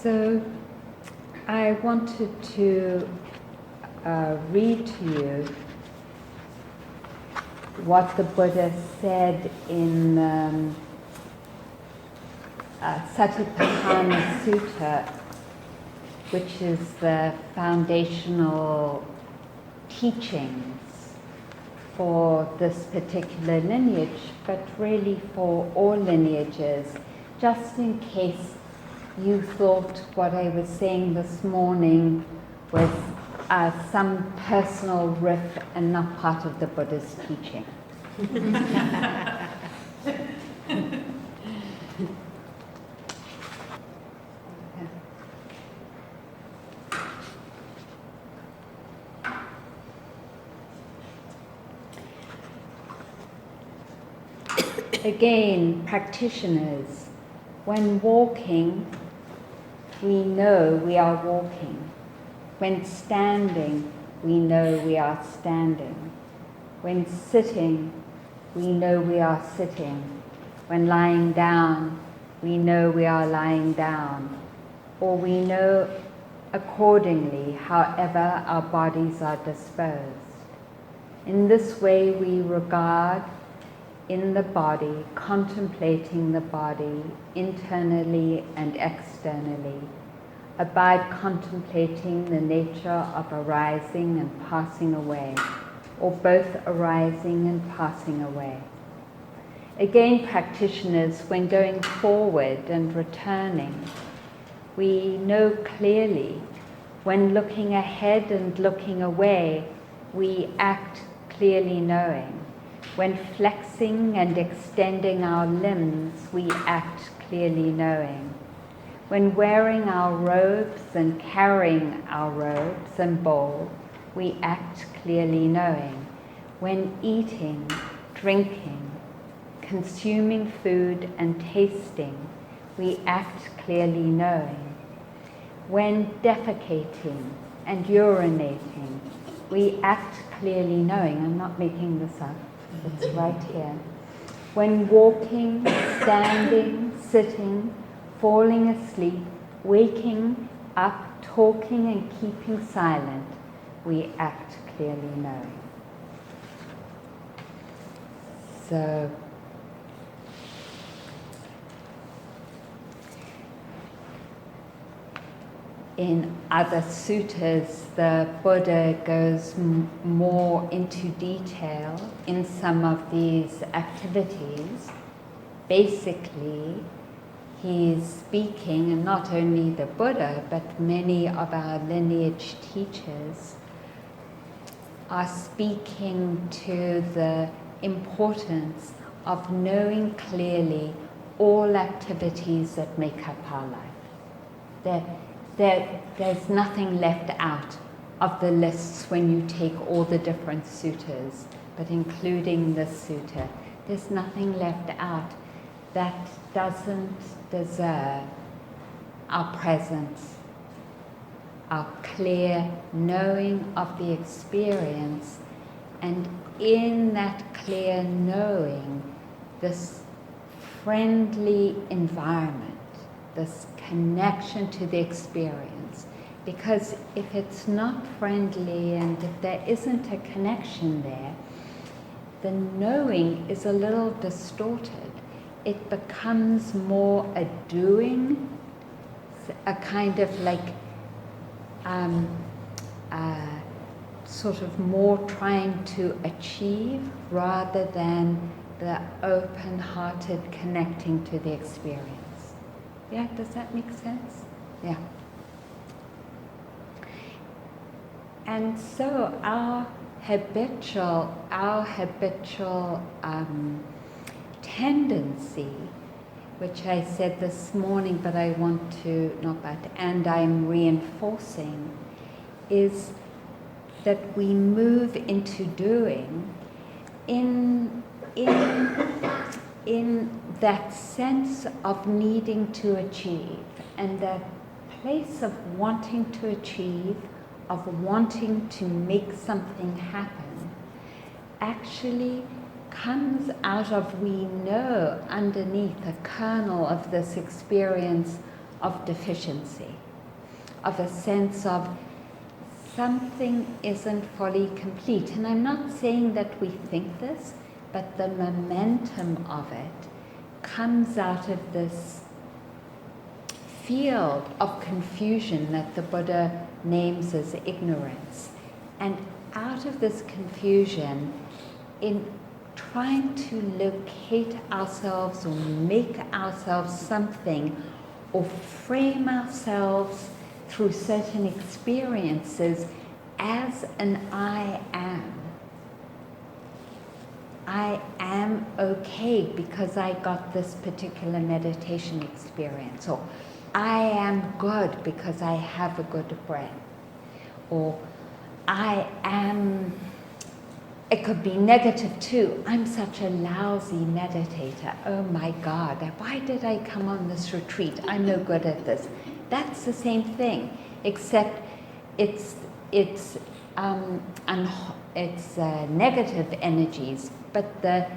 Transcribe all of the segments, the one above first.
So I wanted to read to you what the Buddha said in Satipatthana Sutta, which is the foundational teachings for this particular lineage, but really for all lineages, just in case you thought what I was saying this morning was some personal riff and not part of the Buddha's teaching. Again, practitioners, when walking, we know we are walking. When standing, we know we are standing. When sitting, we know we are sitting. When lying down, we know we are lying down. Or we know accordingly, however our bodies are disposed. In this way, we regard in the body, contemplating the body internally and externally, abide contemplating the nature of arising and passing away, or both arising and passing away. Again, practitioners, when going forward and returning, we know clearly. When looking ahead and looking away, we act clearly knowing. When flexing and extending our limbs, we act clearly knowing. When wearing our robes and carrying our robes and bowl, we act clearly knowing. When eating, drinking, consuming food and tasting, we act clearly knowing. When defecating and urinating, we act clearly knowing. I'm not making this up. It's right here. When walking, standing, sitting, falling asleep, waking up, talking and keeping silent, we act clearly knowing. So, in other suttas, the Buddha goes more into detail in some of these activities. Basically, he's speaking, and not only the Buddha, but many of our lineage teachers are speaking to the importance of knowing clearly all activities that make up our life. There's nothing left out of the lists when you take all the different suttas, but including this sutta, there's nothing left out that doesn't deserve our presence, our clear knowing of the experience, and in that clear knowing, this friendly environment, this connection to the experience. Because if it's not friendly and if there isn't a connection there, the knowing is a little distorted. It becomes more a doing, a kind of like sort of more trying to achieve rather than the open-hearted connecting to the experience. Yeah, does that make sense? Yeah. And so our habitual tendency, which I said this morning, but I want to, and I'm reinforcing, is that we move into doing in that sense of needing to achieve, and that place of wanting to achieve, of wanting to make something happen, actually comes out of, we know underneath the kernel of this experience of deficiency, of a sense of something isn't fully complete. And I'm not saying that we think this, but the momentum of it comes out of this field of confusion that the Buddha names as ignorance. And out of this confusion, in trying to locate ourselves or make ourselves something or frame ourselves through certain experiences as an I am. I am okay because I got this particular meditation experience, or I am good because I have a good breath, or I am, it could be negative too. I'm such a lousy meditator. Oh my God, why did I come on this retreat? I'm no good at this. That's the same thing, except it's negative energies, but the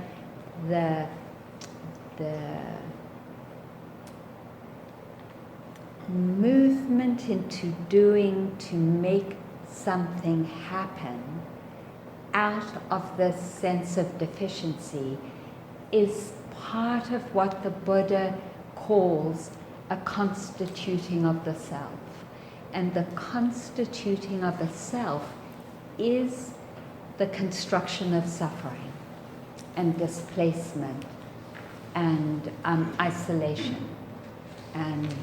movement into doing to make something happen out of this sense of deficiency is part of what the Buddha calls a constituting of the self. And the constituting of the self is the construction of suffering and displacement and isolation and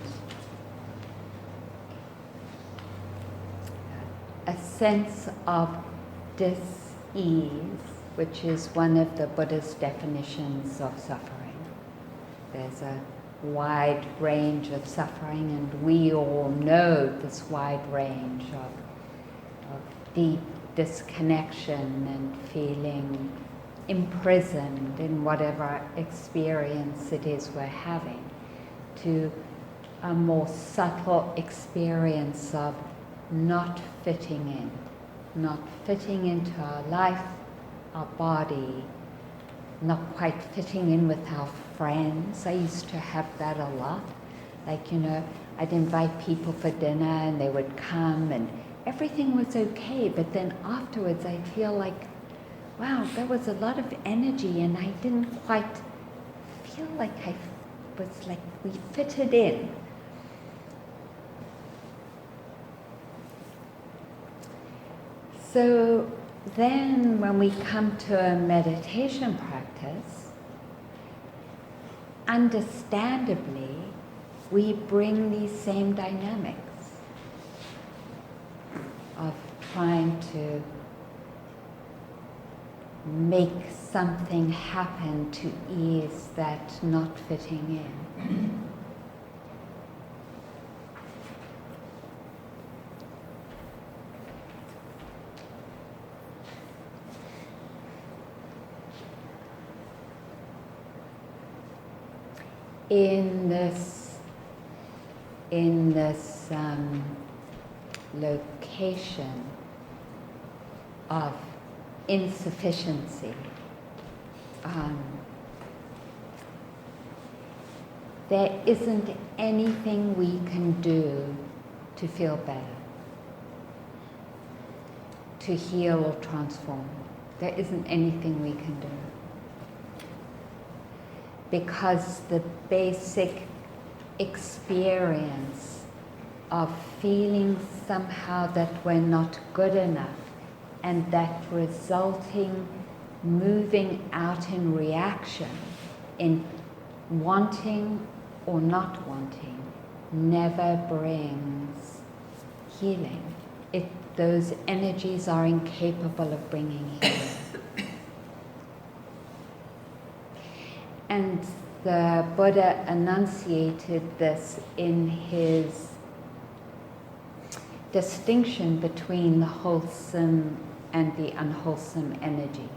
a sense of dis-ease, which is one of the Buddha's definitions of suffering. There's a wide range of suffering, and we all know this wide range of deep disconnection and feeling imprisoned in whatever experience it is we're having, to a more subtle experience of not fitting into our life, our body, not quite fitting in with our friends. I used to have that a lot. Like, I'd invite people for dinner and they would come and everything was okay, but then afterwards I'd feel like, wow, there was a lot of energy and I didn't quite feel like I was like we fitted in. So then when we come to a meditation practice, understandably, we bring these same dynamics of trying to make something happen to ease that not fitting in. In this location of insufficiency, there isn't anything we can do to feel better, to heal or transform. There isn't anything we can do. Because the basic experience of feeling somehow that we're not good enough and that resulting moving out in reaction, in wanting or not wanting, never brings healing. Those energies are incapable of bringing healing. And the Buddha enunciated this in his distinction between the wholesome and the unwholesome energies.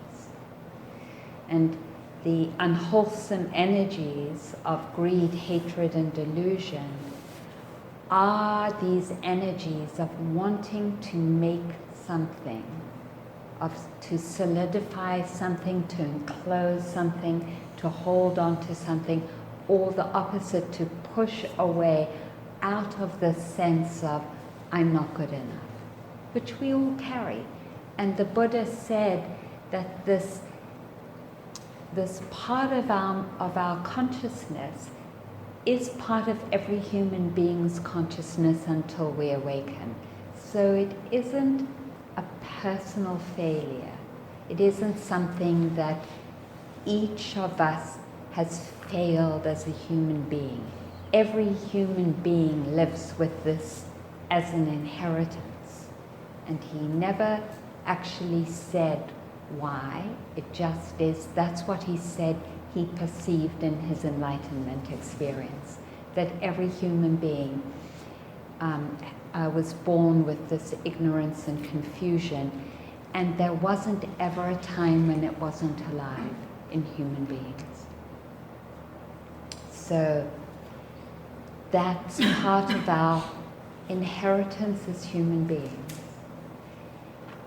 And the unwholesome energies of greed, hatred, and delusion are these energies of wanting to make something, to solidify something, to enclose something, to hold on to something, or the opposite, to push away out of the sense of, I'm not good enough, which we all carry. And the Buddha said that this part of our consciousness is part of every human being's consciousness until we awaken. So it isn't a personal failure. It isn't something that each of us has failed as a human being. Every human being lives with this as an inheritance. And he never actually said why. It just is, that's what he said he perceived in his enlightenment experience. That every human being was born with this ignorance and confusion, and there wasn't ever a time when it wasn't alive in human beings. So that's part of our inheritance as human beings.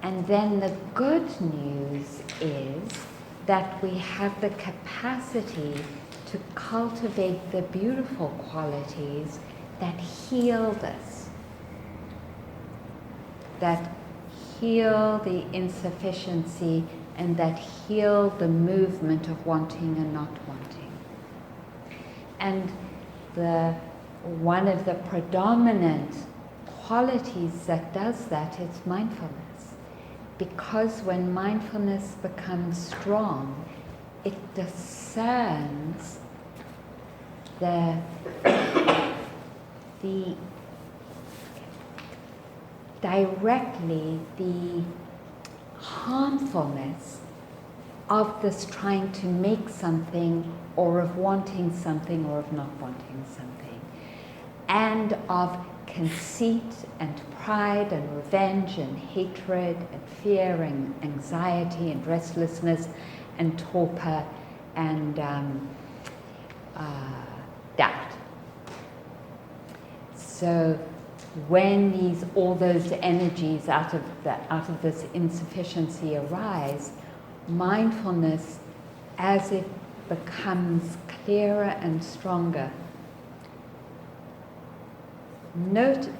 And then the good news is that we have the capacity to cultivate the beautiful qualities that healed us, that heal the insufficiency, and that heal the movement of wanting and not wanting. And one of the predominant qualities that does that is mindfulness. Because when mindfulness becomes strong, it discerns directly the harmfulness of this trying to make something, or of wanting something, or of not wanting something, and of conceit and pride and revenge and hatred and fear and anxiety and restlessness and torpor and doubt. So when all those energies out of this insufficiency arise, mindfulness, as it becomes clearer and stronger, I don't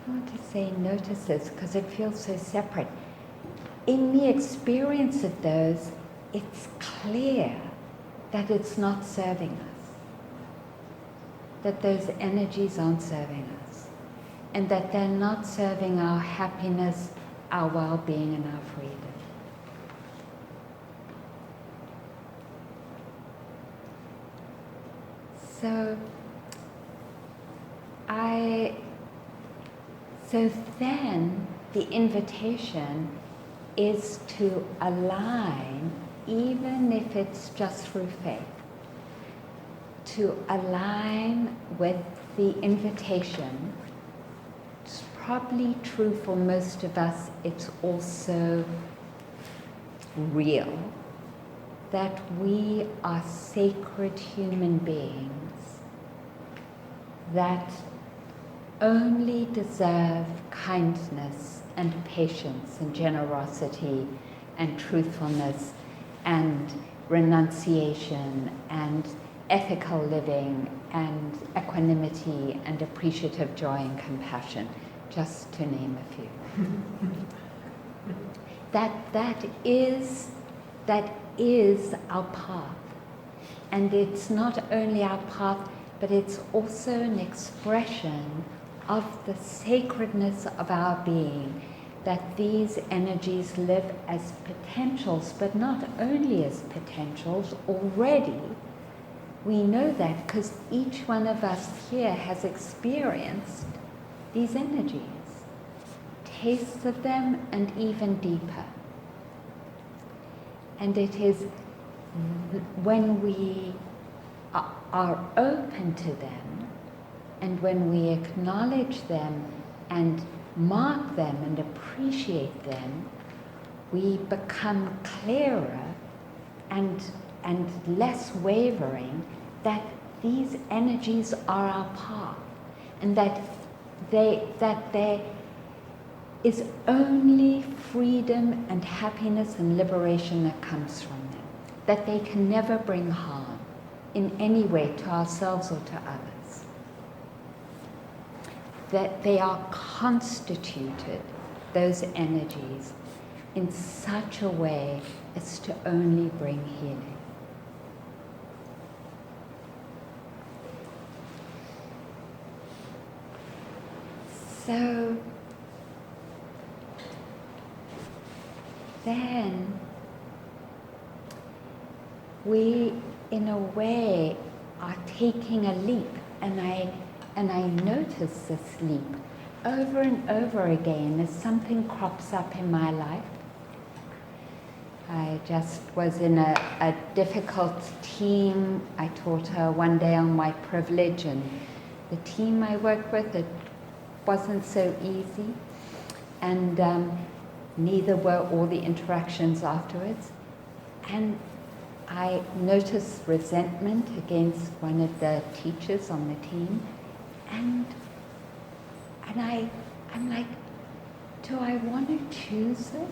want to say notices because it feels so separate. In the experience of those, it's clear that it's not serving us, that those energies aren't serving us, and that they're not serving our happiness, our well-being, and our freedom. So then the invitation is to align, even if it's just through faith, to align with the invitation. It's probably true for most of us, it's also real, that we are sacred human beings that only deserve kindness and patience and generosity and truthfulness and renunciation and ethical living and equanimity and appreciative joy and compassion, just to name a few. That is our path. And it's not only our path, but it's also an expression of the sacredness of our being, that these energies live as potentials, but not only as potentials. Already we know that because each one of us here has experienced these energies, tastes of them, and even deeper. And it is when we are open to them, and when we acknowledge them and mark them and appreciate them, we become clearer and less wavering that these energies are our path, and that there is only freedom and happiness and liberation that comes from them, that they can never bring harm in any way to ourselves or to others. That they are constituted, those energies, in such a way as to only bring healing. So then we, in a way, are taking a leap, and I notice this leap over and over again as something crops up in my life. I just was in a difficult team. I taught her one day on white privilege, and the team I worked with, it wasn't so easy, and neither were all the interactions afterwards. And I noticed resentment against one of the teachers on the team, and I'm like, do I want to choose this?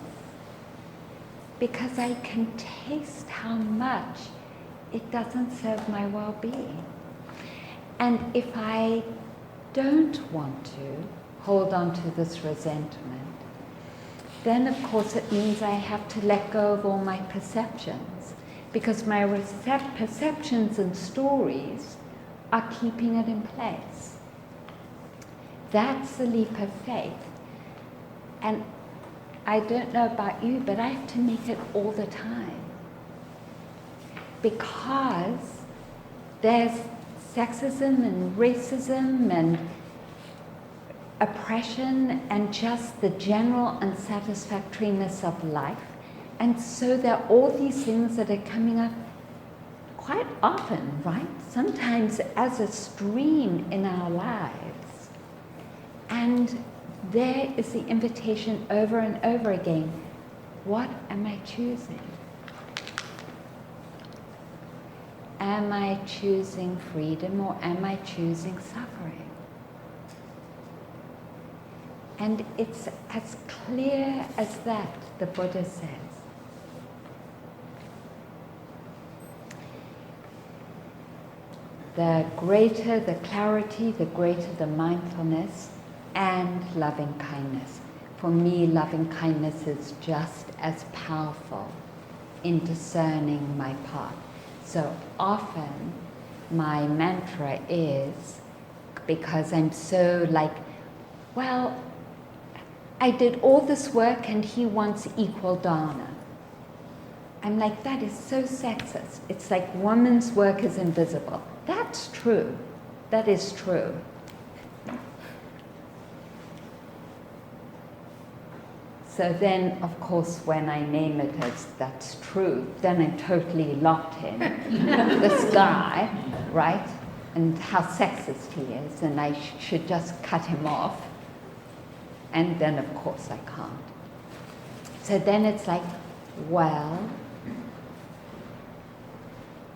Because I can taste how much it doesn't serve my well-being. And if I don't want to hold on to this resentment, then of course it means I have to let go of all my perceptions, because my perceptions and stories are keeping it in place. That's the leap of faith. And I don't know about you, but I have to make it all the time. Because there's sexism and racism and oppression and just the general unsatisfactoriness of life. And so there are all these things that are coming up quite often, right? Sometimes as a stream in our lives. And there is the invitation over and over again. What am I choosing? Am I choosing freedom, or am I choosing suffering? And it's as clear as that, the Buddha says. The greater the clarity, the greater the mindfulness and loving kindness. For me, loving kindness is just as powerful in discerning my path. So often my mantra is, because I'm so like, well, I did all this work and he wants equal dana. I'm like, that is so sexist. It's like woman's work is invisible. That's true. That is true. So then, of course, when I name it as that's true, then I'm totally locked in. This guy, right? And how sexist he is, and I should just cut him off. And then, of course, I can't. So then it's like, well,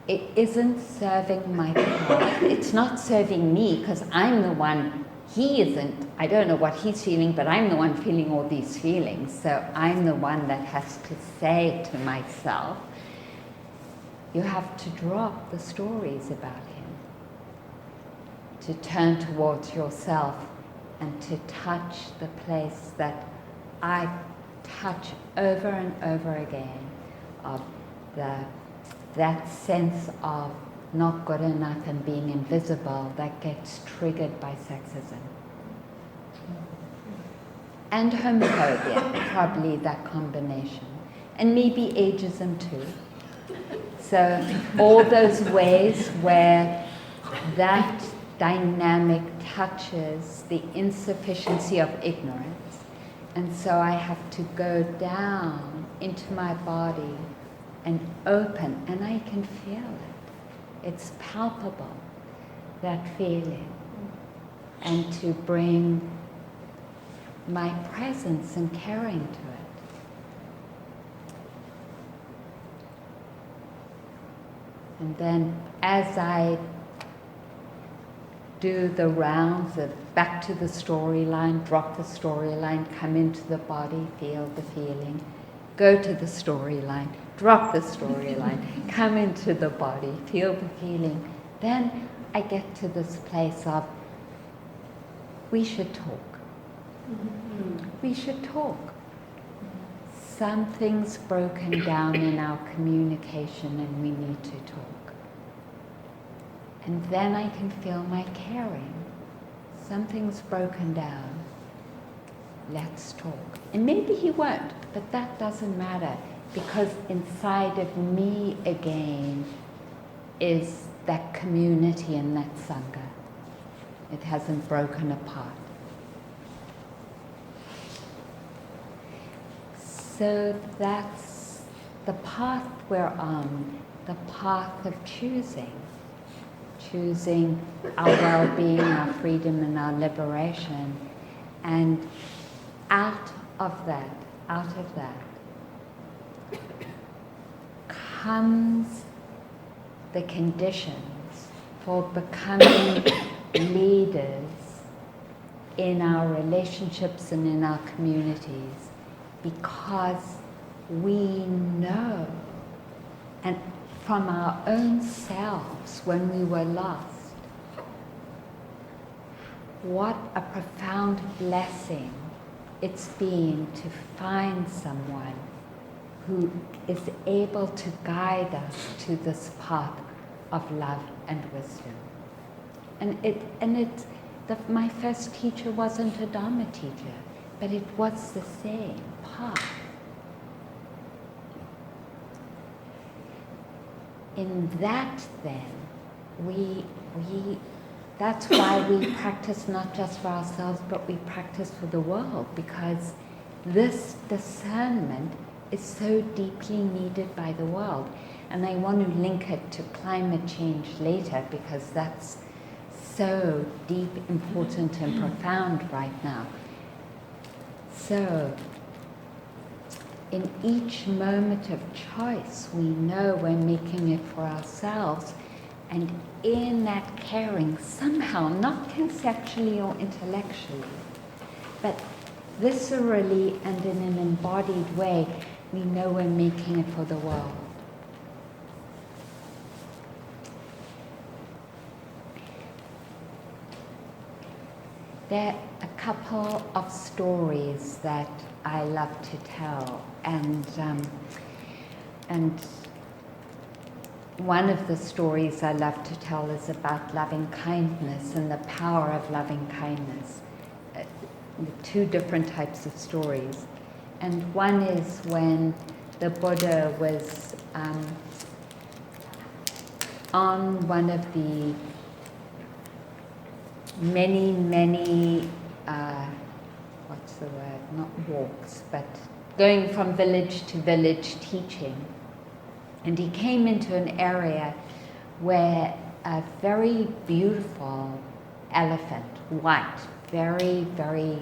it isn't serving my path. It's not serving me, because I'm the one. He isn't, I don't know what he's feeling, but I'm the one feeling all these feelings. So I'm the one that has to say to myself, you have to drop the stories about him, to turn towards yourself and to touch the place that I touch over and over again, of that sense of not good enough and being invisible that gets triggered by sexism. And homophobia, probably that combination. And maybe ageism too. So all those ways where that dynamic touches the insufficiency of ignorance. And so I have to go down into my body and open, and I can feel it. It's palpable, that feeling, and to bring my presence and caring to it. And then as I do the rounds of back to the storyline, drop the storyline, come into the body, feel the feeling, go to the storyline, drop the storyline, come into the body, feel the feeling. Then I get to this place of, we should talk. We should talk. Something's broken down in our communication and we need to talk. And then I can feel my caring. Something's broken down. Let's talk. And maybe he won't, but that doesn't matter, because inside of me again is that community and that Sangha. It hasn't broken apart. So that's the path we're on, the path of choosing our well-being, our freedom and our liberation. And out of that comes the conditions for becoming leaders in our relationships and in our communities, because we know, and from our own selves when we were lost, what a profound blessing it's been to find someone who is able to guide us to this path of love and wisdom. My first teacher wasn't a Dharma teacher, but it was the same path. In that, then, that's why we practice not just for ourselves, but we practice for the world, because this discernment is so deeply needed by the world. And I want to link it to climate change later, because that's so deep, important, and profound right now. So, in each moment of choice, we know we're making it for ourselves. And in that caring, somehow, not conceptually or intellectually, but viscerally and in an embodied way, we know we're making it for the world. There are a couple of stories that I love to tell, and one of the stories I love to tell is about loving-kindness and the power of loving-kindness. Two different types of stories. And one is when the Buddha was on one of the many, what's the word, not walks, but going from village to village teaching. And he came into an area where a very beautiful elephant, white, very, very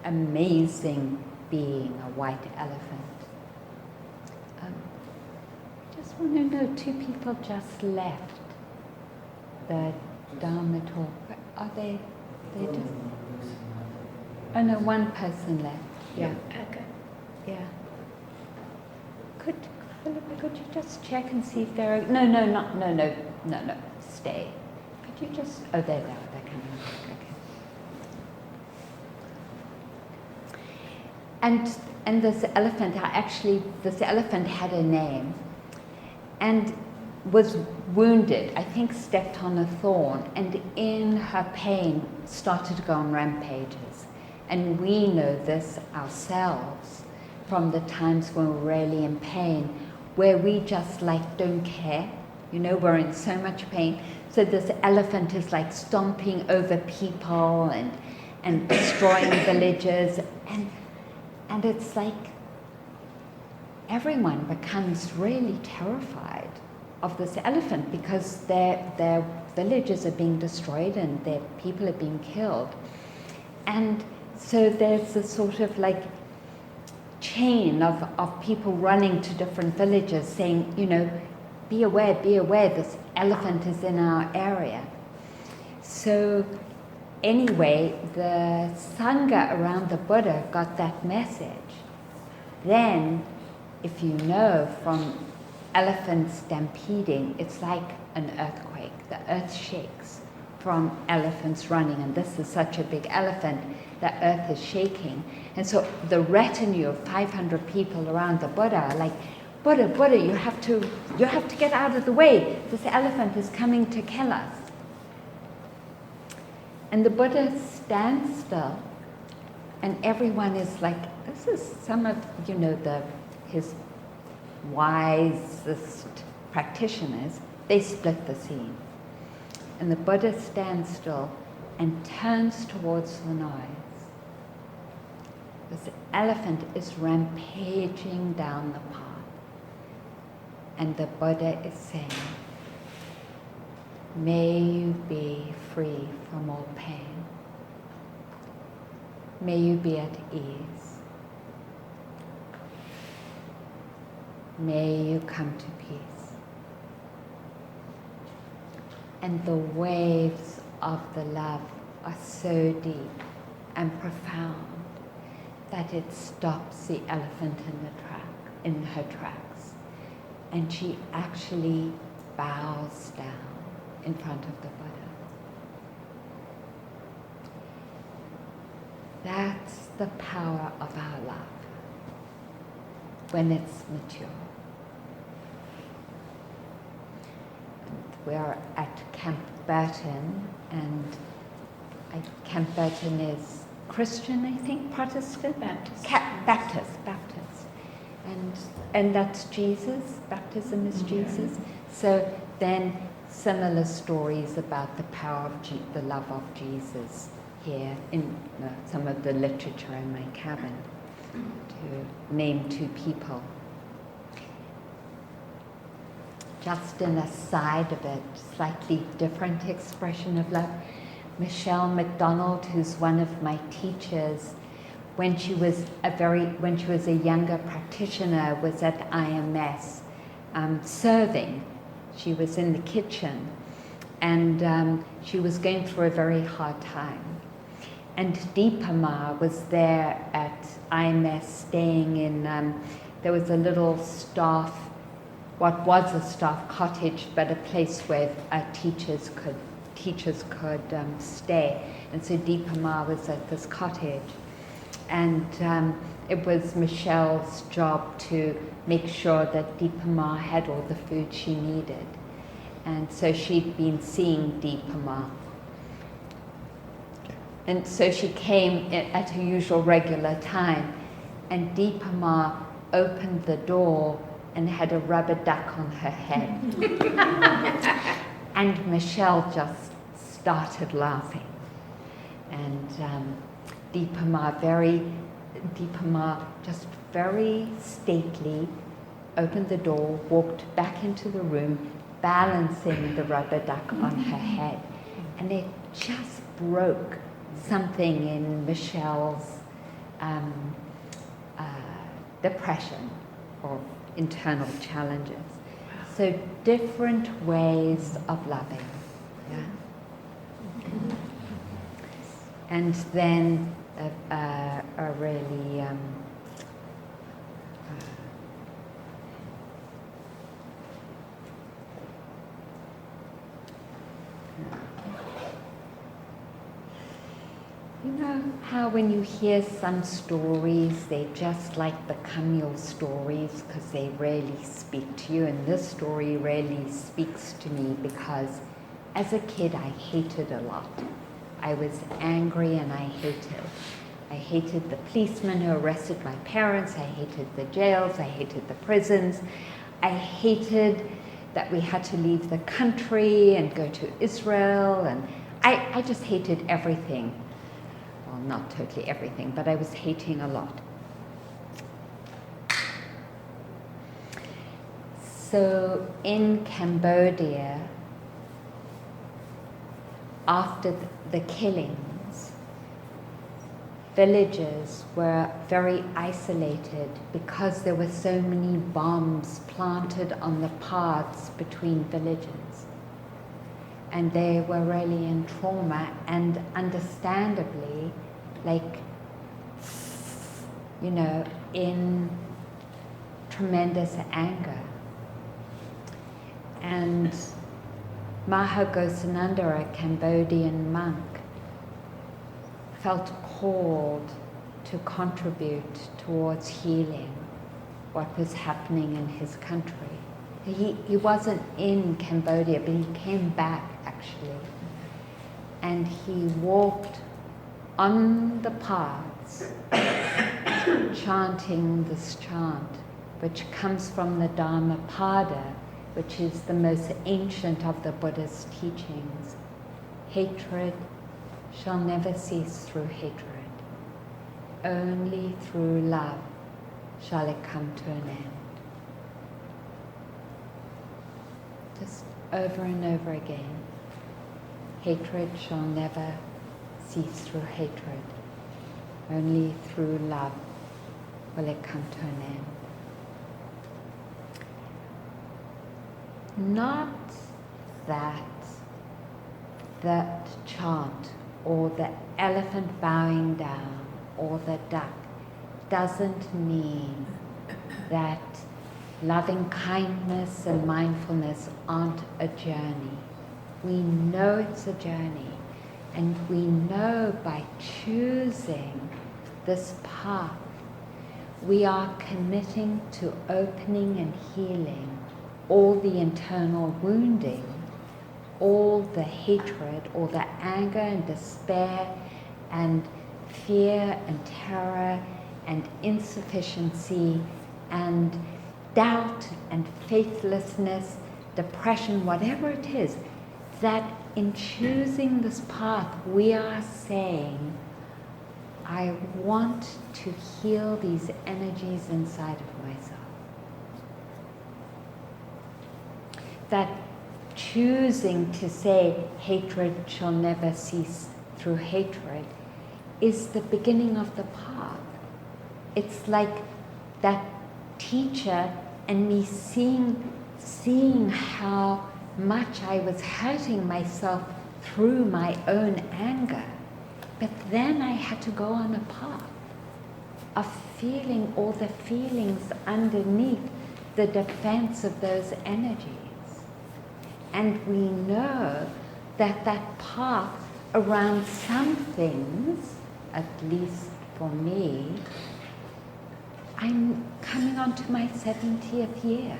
amazing being, a white elephant. Just want to know, two people just left the Dharma talk. Are they just... Oh no, one person left. Yeah. Okay. Yeah. Could you just check and see if there are... No, stay. Could you just... Oh, there they are. They're coming. Okay. And this elephant, this elephant had a name and was wounded, I think stepped on a thorn, and in her pain started to go on rampages. And we know this ourselves from the times when we're really in pain, where we just don't care. You know, we're in so much pain. So this elephant is stomping over people and destroying villages. And it's everyone becomes really terrified of this elephant, because their villages are being destroyed and their people are being killed. And so there's this sort of chain of people running to different villages saying, you know, be aware, this elephant is in our area. So anyway, the Sangha around the Buddha got that message. Then if you know from elephants stampeding, it's like an earthquake. The earth shakes from elephants running, and this is such a big elephant, the earth is shaking. And so the retinue of 500 people around the Buddha are like, Buddha, Buddha, you have to get out of the way. This elephant is coming to kill us. And the Buddha stands still, and everyone is like, this is some of, his wisest practitioners. They split the scene. And the Buddha stands still and turns towards the noise. This elephant is rampaging down the path. And the Buddha is saying, may you be free from all pain. May you be at ease. May you come to peace. And the waves of the love are so deep and profound that it stops the elephant in her tracks. And she actually bows down in front of the Buddha. That's the power of our love when it's mature. We're at Camp Burton, and Camp Burton is Christian, I think, Protestant? Baptist. Baptist. And that's Jesus, baptism is Jesus. So then similar stories about the power of the love of Jesus here in some of the literature in my cabin, to name two people. Just an aside of it, slightly different expression of love. Michelle McDonald, who's one of my teachers, when she was a younger practitioner, was at IMS serving. She was in the kitchen, and she was going through a very hard time. And Deepa Ma was there at IMS, staying in. There was a little staff, what was a staff cottage, but a place where teachers could stay. And so Deepa Ma was at this cottage. And it was Michelle's job to make sure that Deepa Ma had all the food she needed. And so she'd been seeing Deepa Ma. And so she came at her usual regular time. And Deepa Ma opened the door and had a rubber duck on her head. And Michelle just started laughing. And Deepa Ma just very stately opened the door, walked back into the room, balancing the rubber duck on her head. And it just broke something in Michelle's depression or internal challenges. So different ways of loving. Yeah? And then a really you know how when you hear some stories, they just like become your stories because they really speak to you. And this story really speaks to me because as a kid, I hated a lot. I was angry and I hated. I hated the policemen who arrested my parents. I hated the jails. I hated the prisons. I hated that we had to leave the country and go to Israel. And I just hated everything. Well, not totally everything, but I was hating a lot. So in Cambodia, after the killings, villages were very isolated because there were so many bombs planted on the paths between villages. And they were really in trauma, and understandably, like, you know, in tremendous anger. And Mahagosananda, a Cambodian monk, felt called to contribute towards healing what was happening in his country. He wasn't in Cambodia, but he came back actually. And he walked on the paths chanting this chant, which comes from the Dhammapada, which is the most ancient of the Buddhist teachings. Hatred shall never cease through hatred. Only through love shall it come to an end. Just over and over again. Hatred shall never cease through hatred. Only through love will it come to an end. Not that chant or the elephant bowing down or the duck doesn't mean that loving kindness and mindfulness aren't a journey. We know it's a journey, and we know by choosing this path, we are committing to opening and healing all the internal wounding, all the hatred, all the anger and despair and fear and terror and insufficiency and doubt and faithlessness, depression, whatever it is, that in choosing this path, we are saying, I want to heal these energies inside of myself. That choosing to say hatred shall never cease through hatred is the beginning of the path. It's like that teacher and me seeing how much I was hurting myself through my own anger. But then I had to go on a path of feeling all the feelings underneath the defense of those energies. And we know that that path around some things, at least for me, I'm coming on to my 70th year.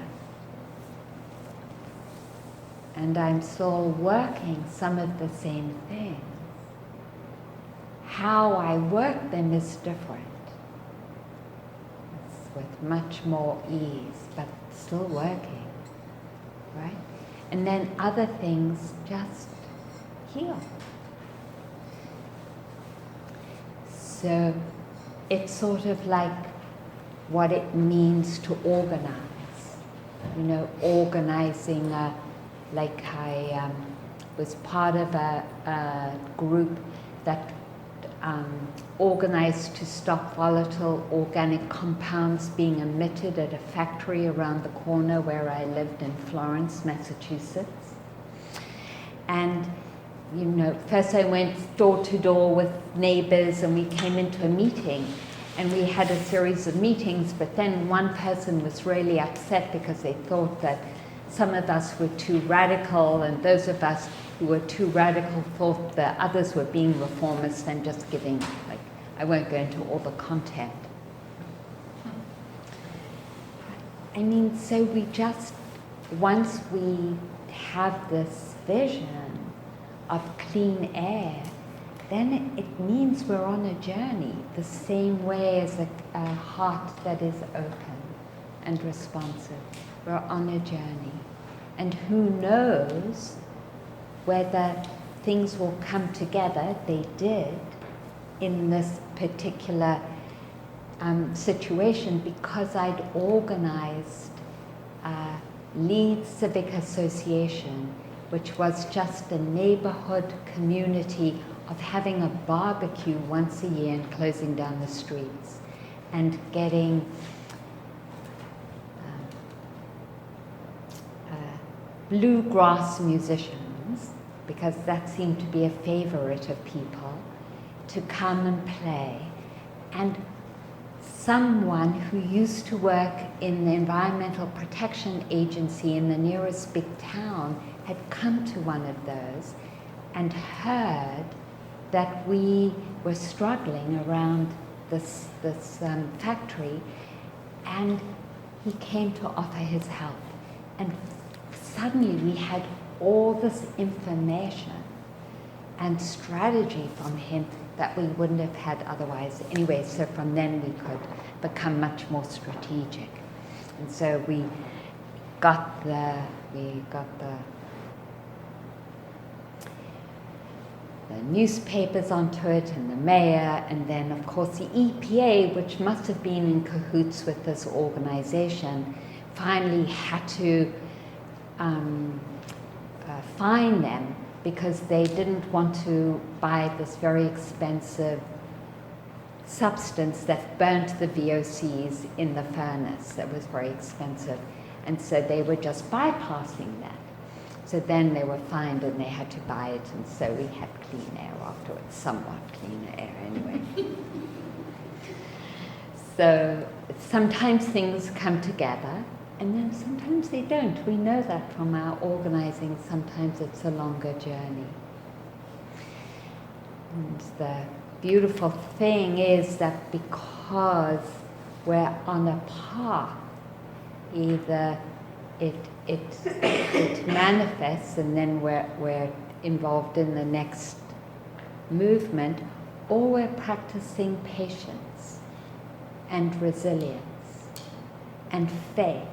And I'm still working some of the same things. How I work them is different. It's with much more ease, but still working, right? And then other things just heal. So it's sort of like what it means to organize. You know, organizing like I was part of a group that organized to stop volatile organic compounds being emitted at a factory around the corner where I lived in Florence, Massachusetts. And, you know, first I went door to door with neighbors and we came into a meeting and we had a series of meetings, but then one person was really upset because they thought that some of us were too radical, and those of us who were too radical thought the others were being reformist and just giving, like, I won't go into all the content. I mean, so we just, once we have this vision of clean air, then it means we're on a journey, the same way as a heart that is open and responsive. We're on a journey. And who knows whether things will come together. They did in this particular situation because I'd organized Leeds Civic Association, which was just a neighborhood community of having a barbecue once a year and closing down the streets and getting bluegrass musicians, because that seemed to be a favorite of people, to come and play. And someone who used to work in the Environmental Protection Agency in the nearest big town had come to one of those and heard that we were struggling around this factory, and he came to offer his help. And suddenly we had all this information and strategy from him that we wouldn't have had otherwise anyway. So from then we could become much more strategic. And so we got the newspapers onto it, and the mayor, and then of course the EPA, which must have been in cahoots with this organization, finally had to fine them because they didn't want to buy this very expensive substance that burnt the VOCs in the furnace. That was very expensive. And so they were just bypassing that. So then they were fined and they had to buy it, and so we had clean air afterwards, somewhat cleaner air anyway. So sometimes things come together, and then sometimes they don't. We know that from our organizing. Sometimes it's a longer journey. And the beautiful thing is that because we're on a path, either it manifests and then we're involved in the next movement, or we're practicing patience and resilience and faith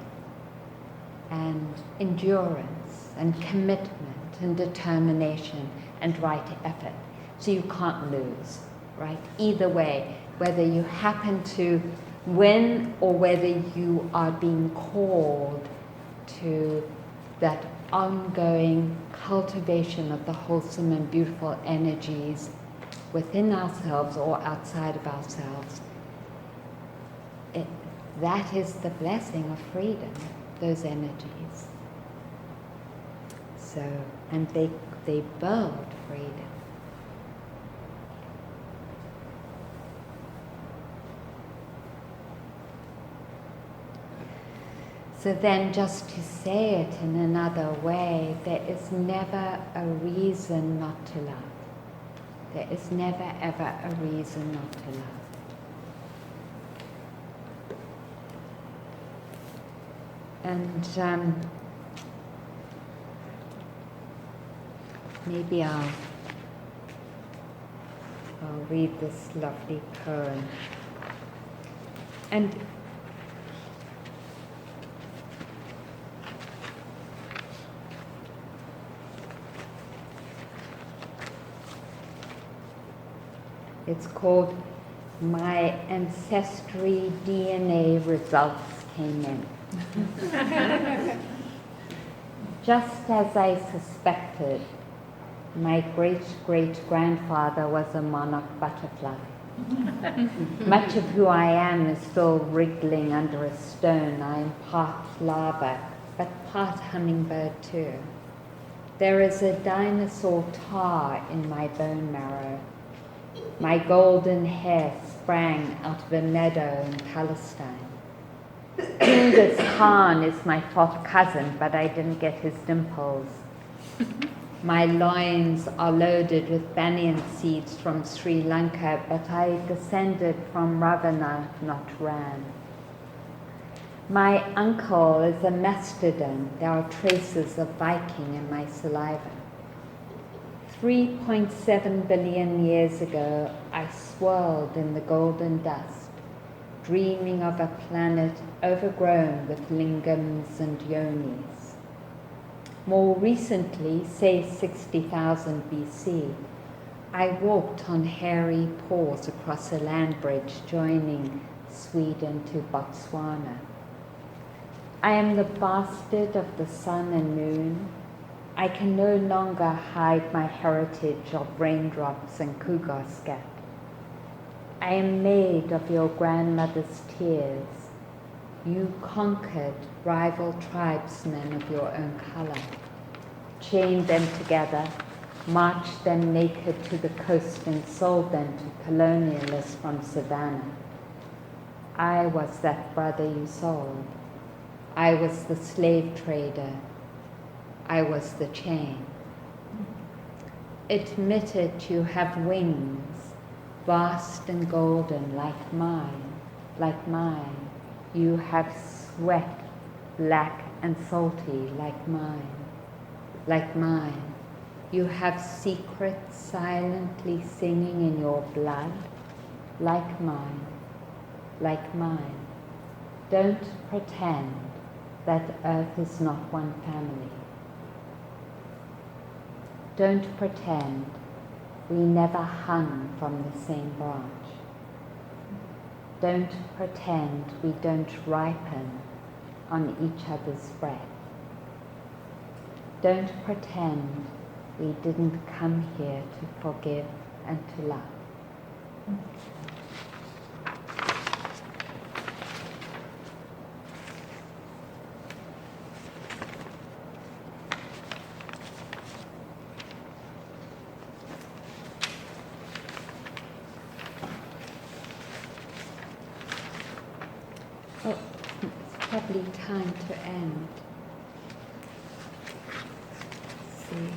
and endurance and commitment and determination and right effort. So you can't lose, right? Either way, whether you happen to win or whether you are being called to that ongoing cultivation of the wholesome and beautiful energies within ourselves or outside of ourselves, that is the blessing of freedom, those energies. So, and they build freedom. So then, just to say it in another way, there is never a reason not to love. There is never ever a reason not to love. And maybe I'll read this lovely poem. And it's called My Ancestry DNA Results Came In. Just as I suspected, my great-great-grandfather was a monarch butterfly. Much of who I am is still wriggling under a stone. I am part lava, but part hummingbird too. There is a dinosaur tar in my bone marrow. My golden hair sprang out of a meadow in Palestine. Genghis Khan is my fourth cousin, but I didn't get his dimples. My loins are loaded with banyan seeds from Sri Lanka, but I descended from Ravana, not Ram. My uncle is a mastodon. There are traces of Viking in my saliva. 3.7 billion years ago, I swirled in the golden dust, dreaming of a planet overgrown with lingams and yonis. More recently, say 60,000 BC, I walked on hairy paws across a land bridge joining Sweden to Botswana. I am the bastard of the sun and moon. I can no longer hide my heritage of raindrops and cougar scat. I am made of your grandmother's tears. You conquered rival tribesmen of your own color, chained them together, marched them naked to the coast and sold them to colonialists from Savannah. I was that brother you sold. I was the slave trader. I was the chain. Admit it, you have wings, vast and golden like mine, like mine. You have sweat, black and salty like mine, like mine. You have secrets silently singing in your blood, like mine, like mine. Don't pretend that earth is not one family. Don't pretend we never hung from the same branch. Don't pretend we don't ripen on each other's breath. Don't pretend we didn't come here to forgive and to love. Oh, it's probably time to end. Let's see.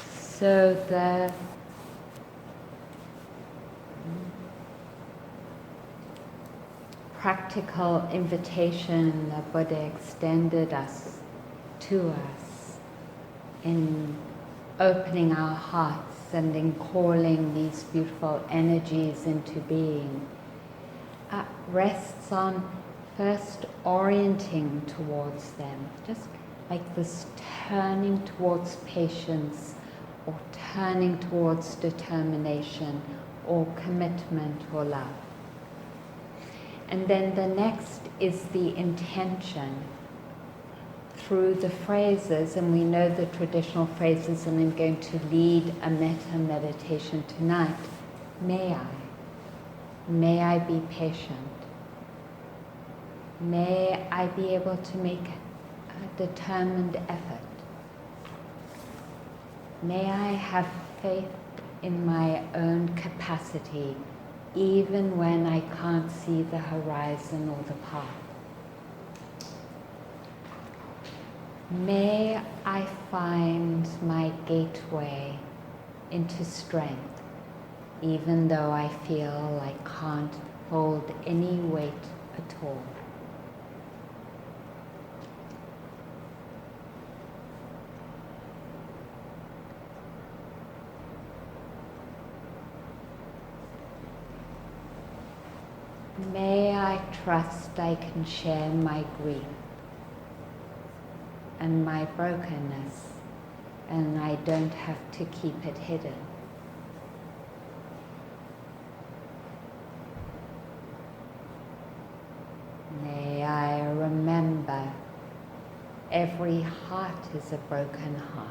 So the practical invitation the Buddha extended to us in opening our hearts and in calling these beautiful energies into being rests on first orienting towards them, just like this turning towards patience or turning towards determination or commitment or love. And then the next is the intention through the phrases, and we know the traditional phrases, and I'm going to lead a metta meditation tonight. May I be patient? May I be able to make a determined effort? May I have faith in my own capacity, even when I can't see the horizon or the path. May I find my gateway into strength, even though I feel I can't hold any weight at all. May I trust I can share my grief and my brokenness, and I don't have to keep it hidden. May I remember every heart is a broken heart.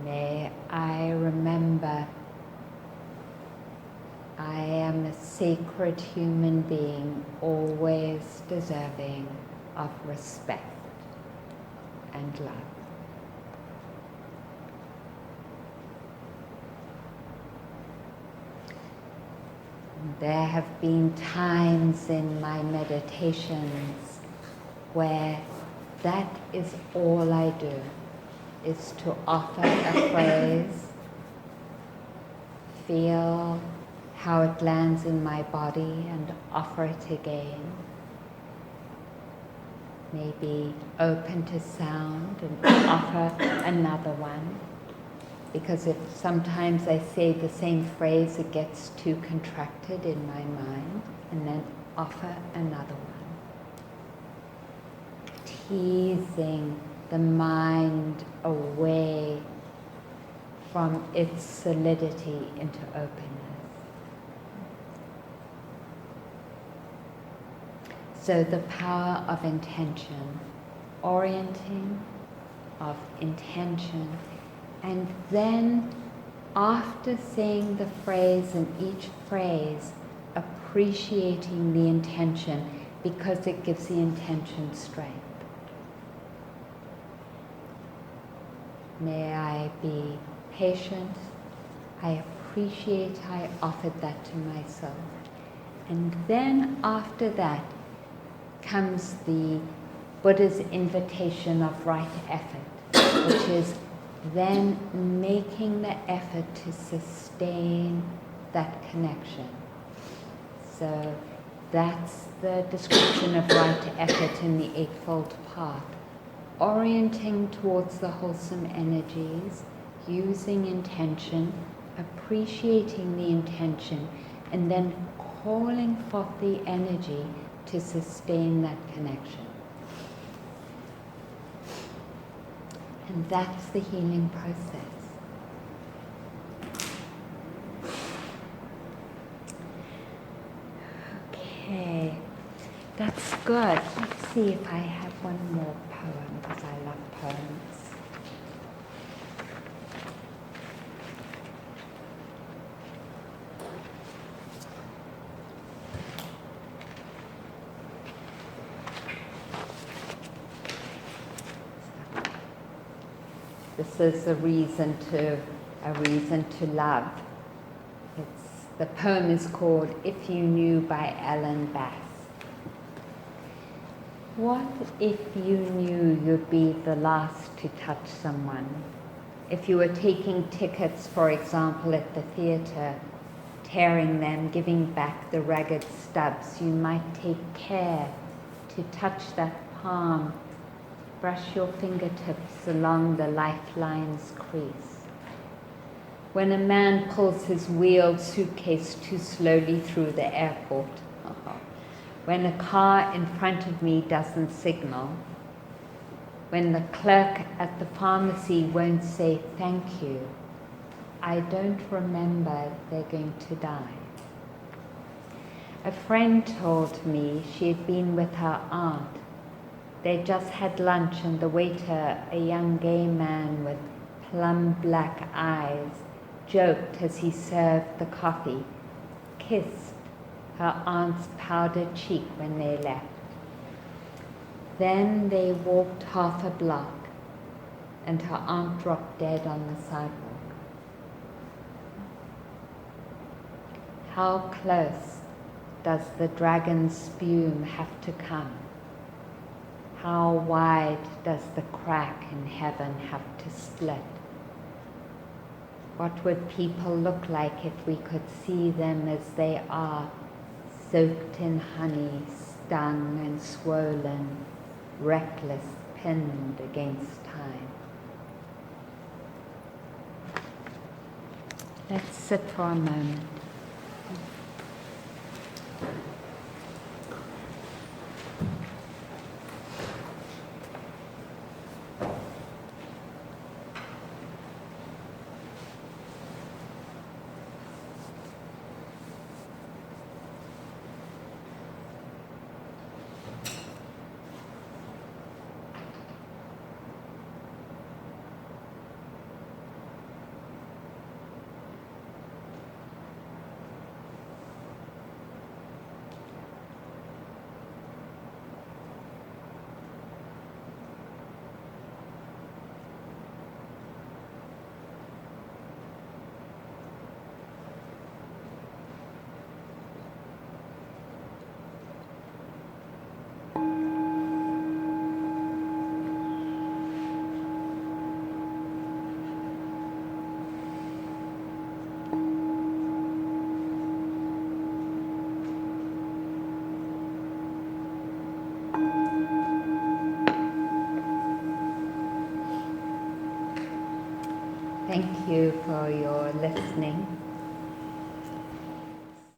May I remember I am a sacred human being, always deserving of respect and love. There have been times in my meditations where that is all I do, is to offer a phrase, feel how it lands in my body and offer it again. Maybe open to sound and offer another one. Because if sometimes I say the same phrase, it gets too contracted in my mind, and then offer another one. Teasing the mind away from its solidity into openness. So the power of intention, orienting of intention, and then after saying the phrase, in each phrase, a appreciating the intention because it gives the intention strength. May I be patient. I appreciate I offered that to myself. And then after that comes the Buddha's invitation of right effort, which is then making the effort to sustain that connection. So that's the description of right effort in the Eightfold Path. Orienting towards the wholesome energies, using intention, appreciating the intention, and then calling forth the energy to sustain that connection. And that's the healing process. Okay, that's good. Let's see if I have one more poem, because I love poems. This is a reason to love. The poem is called If You Knew by Ellen Bass. What if you knew you'd be the last to touch someone? If you were taking tickets, for example, at the theatre, tearing them, giving back the ragged stubs, you might take care to touch that palm, brush your fingertips along the lifeline's crease. When a man pulls his wheeled suitcase too slowly through the airport, when a car in front of me doesn't signal, when the clerk at the pharmacy won't say thank you, I don't remember they're going to die. A friend told me she had been with her aunt. They just had lunch and the waiter, a young gay man with plum black eyes, joked as he served the coffee, kissed her aunt's powdered cheek when they left. Then they walked half a block and her aunt dropped dead on the sidewalk. How close does the dragon's spume have to come? How wide does the crack in heaven have to split? What would people look like if we could see them as they are, soaked in honey, stung and swollen, reckless, pinned against time? Let's sit for a moment. Thank you for your listening.